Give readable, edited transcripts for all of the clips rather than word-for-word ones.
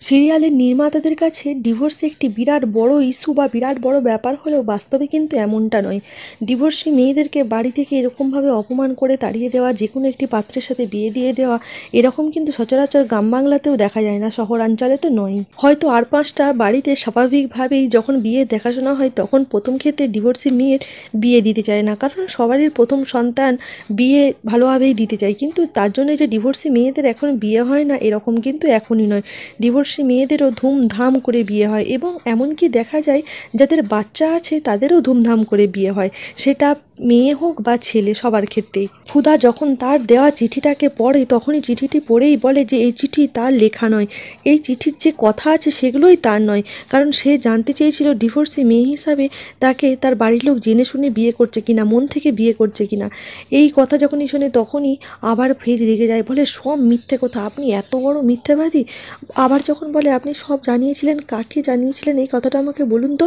সিরিয়ালের নির্মাতাদের কাছে ডিভোর্স একটি বিরাট বড় ইস্যু বা বিরাট বড় ব্যাপার হলেও বাস্তবে কিন্তু এমনটা নয়। ডিভোর্সি মেয়েদেরকে বাড়ি থেকে এরকমভাবে অপমান করে তাড়িয়ে দেওয়া, যে কোনো একটি পাত্রের সাথে বিয়ে দিয়ে দেওয়া, এরকম কিন্তু সচরাচর গ্রাম বাংলাতেও দেখা যায় না, শহরাঞ্চলে তো নয়। হয়তো আর পাঁচটা বাড়িতে স্বাভাবিকভাবেই যখন বিয়ে দেখাশোনা হয় তখন প্রথম ক্ষেত্রে ডিভোর্সি মেয়ের বিয়ে দিতে চায় না, কারণ সবারই প্রথম সন্তান, বিয়ে ভালোভাবেই দিতে চায়। কিন্তু তার জন্য যে ডিভোর্সি মেয়েদের এখন বিয়ে হয় না এরকম কিন্তু এখনই নয়। ডিভোর্সি মেয়েদেরও ধুমধাম করে বিয়ে হয়, এবং এমনকি দেখা যায় যাদের বাচ্চা আছে তাদেরও ধুমধাম করে বিয়ে হয়, সেটা মেয়ে হোক বা ছেলে, সবার ক্ষেত্রেই। ফুদা যখন তার দেওয়া চিঠিটাকে পড়ে তখনই চিঠিটি পড়েই বলে যে এই চিঠি তার লেখা নয়, এই চিঠির যে কথা আছে সেগুলোই তার নয়, কারণ সে জানতে চেয়েছিল ডিভোর্সি মেয়ে হিসাবে তাকে তার বাড়ির লোক জেনে শুনে বিয়ে করছে কিনা, মন থেকে বিয়ে করছে কিনা। এই কথা যখনই শোনে তখনই আবার ফেজ রেগে যায়, বলে সব মিথ্যে কথা, আপনি এত বড় মিথ্যাবাদী। আবার যখন বলে আপনি সব জানিয়েছিলেন, কাকে জানিয়েছিলেন এই কথাটা আমাকে বলুন তো,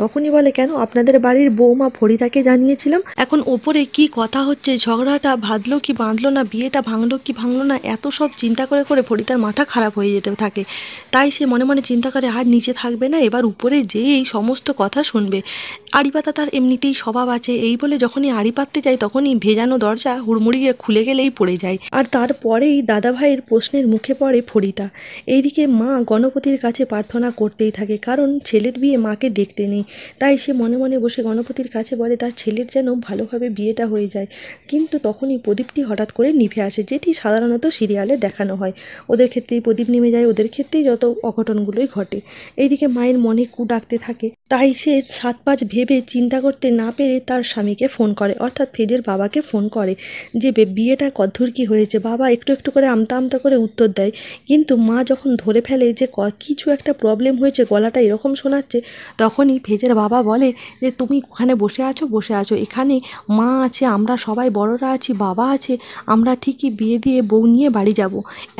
তখনই বলে কেন, আপনাদের বাড়ির বৌমা ফরিদাকে জানিয়েছিলাম। এখন ওপরে কি কথা হচ্ছে, ঝগড়াটা বাঁধলো কি বাঁধলো না, বিয়েটা ভাঙলো কি ভাঙলো না, এত সব চিন্তা করে করে ফরিদার মাথা খারাপ হয়ে যেতে থাকে। তাই সে মনে মনে চিন্তা করে আর নিচে থাকবে না, এবার উপরে যেয়ে এই সমস্ত কথা শুনবে। আড়ি পাতা তার এমনিতেই স্বভাব আছে, এই বলে যখনই আড়ি পাততে যায় তখনই ভেজানো দরজা হুড়মুড়িয়ে খুলে গেলেই পড়ে যায়। আর তারপরেই দাদাভাইয়ের প্রশ্নের মুখে পড়ে ফরিদা। এইদিকে মা গণপতির কাছে প্রার্থনা করতেই থাকে, কারণ ছেলের বিয়ে মাকে দেখতে নেই। তাই সে মনে মনে বসে গণপতির কাছে বলে তার ছেলের যেন ভালোভাবে বিয়েটা হয়ে যায়। কিন্তু তখনই প্রদীপটি হঠাৎ করে নিভে আসে, যেটি সাধারণত সিরিয়ালে দেখানো হয়। ওদের ক্ষেত্রেই প্রদীপ নেমে যায়, ওদের ক্ষেত্রেই যত অঘটনগুলোই ঘটে। এইদিকে মায়ের মনে কু ডাকতে থাকে, তাই সে 7-5 ভেবে চিন্তা করতে না পেরে তার স্বামীকে ফোন করে, অর্থাৎ ফেজের বাবাকে ফোন করে যে বিয়েটা কদ্দূর কী হয়েছে। বাবা একটু একটু করে আমতা আমতা করে উত্তর দেয়, কিন্তু মা যখন ধরে ফেলে যে কিছু একটা প্রবলেম হয়েছে, গলাটা এরকম শোনাচ্ছে, তখনই ফেজের বাবা বলে যে তুমি ওখানে বসে আছো, এখানে মা আছে, আমরা সবাই বড়রা আছি, বাবা আছে, আমরা ঠিকই বিয়ে দিয়ে বউ নিয়ে বাড়ি যাব।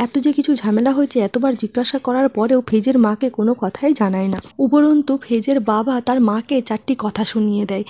এত যে কিছু ঝামেলা হয়েছে, এতবার জিজ্ঞাসা করার পরেও ফেজের মাকে কোনো কথাই জানায় না। উপরন্তু ফেজের বাবা তার মাকে 4টি কথা শুনিয়ে দেয়।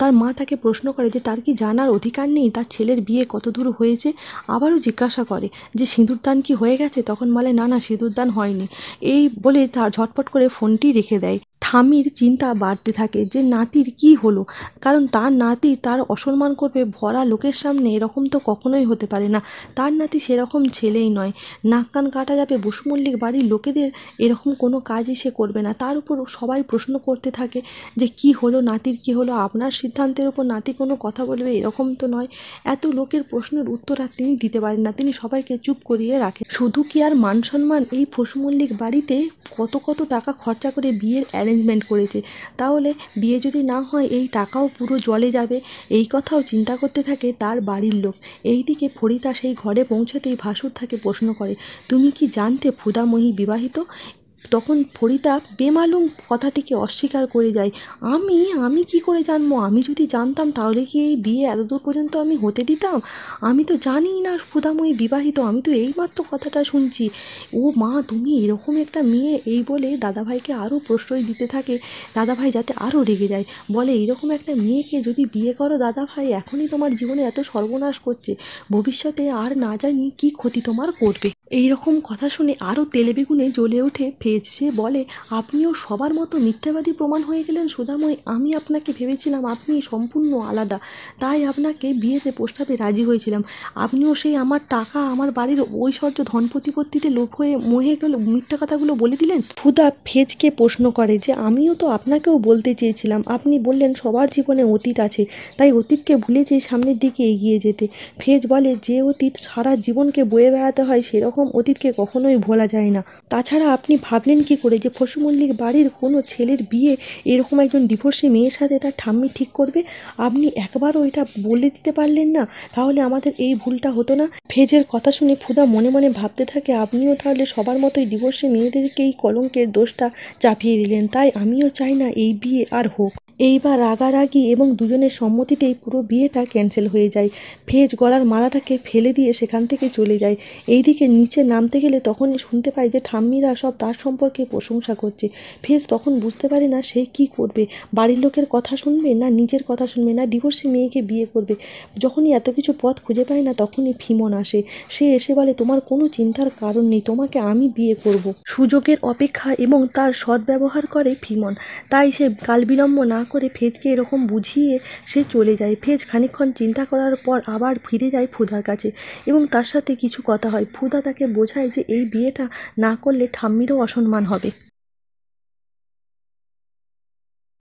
তার মা তাকে প্রশ্ন করে যে তার কি জানার অধিকার নেই তার ছেলের বিয়ে কত দূর হয়েছে। আবারও জিজ্ঞাসা করে যে সিঁদুরদান কি হয়ে গেছে, তখন বলে না না, সিঁদুরদান হয়নি। এই বলে তার ঝটপট করে ফোনটি রেখে দেয়। ঠামির চিন্তা বাড়তে থাকে যে নাতির কি হলো, কারণ তার নাতি তার অসম্মান করবে ভরা লোকের সামনে, এরকম তো কখনোই হতে পারে না। তার নাতি সেরকম ছেলেই নয়, নাক কান কাটা যাবে বসু মল্লিক বাড়ির লোকেদের, এরকম কোনো কাজই সে করবে না। তার উপর সবাই প্রশ্ন করতে থাকে যে কি হলো, নাতির কি হলো, আপনার সিদ্ধান্তের উপর নাতি কোনো কথা বলবে এরকম তো নয়। এত লোকের প্রশ্নের উত্তর আর তিনি দিতে পারেন না, তিনি সবাইকে চুপ করিয়ে রাখেন। শুধু কি আর মান সম্মান, এই বসু মল্লিক বাড়িতে কত কত টাকা খরচা করে বিয়ের অ্যারেঞ্জমেন্ট করেছে, তাহলে বিয়ে যদি না হয় এই টাকাও পুরো জলে যাবে, এই কথাও চিন্তা করতে থাকে তার বাড়ির লোক। এইদিকে ফরিদা সেই ঘরে পৌঁছাতেই ভাসুর তাকে প্রশ্ন করে, তুমি কি জানতে ফুদাময়ী বিবাহিত? তখন ফরিদা বেমালুম কথাটিকে অস্বীকার করে যায়, আমি কি করে জানবো, আমি যদি জানতাম তাহলে কি এই বিয়ে এতদূর পর্যন্ত আমি হতে দিতাম? আমি তো জানিই না ফুদাময়ী বিবাহিত, আমি তো এইমাত্র কথাটা শুনছি। ও মা, তুমি এরকম একটা মেয়ে, এই বলে দাদাভাইকে আরও প্রশ্রয় দিতে থাকে। দাদাভাই যাতে আরও রেগে যায়, বলে এইরকম একটা মেয়েকে যদি বিয়ে করো দাদাভাই, এখনই তোমার জীবনে এত সর্বনাশ করছে, ভবিষ্যতে আর না জানি কি ক্ষতি তোমার করবে। এই রকম কথা শুনে আরও তেলেবেগুনে জ্বলে ওঠে ফেজ। সে বলে আপনিও সবার মতো মিথ্যাবাদী প্রমাণ হয়ে গেলেন সুধাময়, আমি আপনাকে ভেবেছিলাম আপনি সম্পূর্ণ আলাদা, তাই আপনাকে বিয়েতে প্রস্তাবে রাজি হয়েছিলাম। আপনিও সেই আমার টাকা, আমার বাড়ির ঐশ্বর্য, ধন প্রতিপত্তিতে লোভ হয়ে মোহে গেল মিথ্যা কথাগুলো বলে দিলেন। ফুদা ফেজকে প্রশ্ন করে যে আমিও তো আপনাকেও বলতে চেয়েছিলাম, আপনি বললেন সবার জীবনে অতীত আছে, তাই অতীতকে ভুলে যে সামনের দিকে এগিয়ে যেতে। ফেজ বলে যে অতীত সারা জীবনকে বয়ে বেড়াতে হয়, সেরকম অতীতকে কখনোই ভোলা যায় না। তাছাড়া আপনি ভাবলেন কি করে যে বসু মল্লিক বাড়ির কোনো ছেলের বিয়ে এরকম একজন ডিভোর্সি মেয়ের সাথে তার ঠাম্মি ঠিক করবে? আপনি একবারও এটা বলে দিতে পারলেন না, তাহলে আমাদের এই ভুলটা হতো না। ফেজের কথা শুনে ফুদা মনে মনে ভাবতে থাকে, আপনিও তাহলে সবার মতোই ডিভোর্সি মেয়েদেরকে এই কলঙ্কের দোষটা চাপিয়ে দিলেন, তাই আমিও চাই না এই বিয়ে আর হোক। এইবার রাগারাগি এবং দুজনের সম্মতিতেই পুরো বিয়েটা ক্যান্সেল হয়ে যায়। ফেজ গলার মালাটাকে ফেলে দিয়ে সেখান থেকে চলে যায়। এইদিকে নিচে নামতে গেলে তখনই শুনতে পায় যে ঠাম্মিরা সব তার সম্পর্কে প্রশংসা করছে। ফেজ তখন বুঝতে পারে না সে কি করবে, বাড়ির লোকের কথা শুনবে না নিজের কথা শুনবে না ডিভোর্সি মেয়েকে বিয়ে করবে। যখনই এত কিছু পথ খুঁজে পায় না তখনই ফিমন আসে। সে এসে বলে তোমার কোনো চিন্তার কারণ নেই, তোমাকে আমি বিয়ে করব। সুযোগের অপেক্ষা এবং তার সদ্ব্যবহার করে ফিমন। তাই সে কালবিলম্ব না করে ফেজকে এরকম বুঝিয়ে সে চলে যায়। ফেজ খানিকক্ষণ চিন্তা করার পর আবার ফিরে যায় ফুদার কাছে এবং তার সাথে কিছু কথা হয়। ফুদা তাকে বোঝায় যে এই বিয়েটা না করলে ঠাম্মিরও অসম্মান হবে।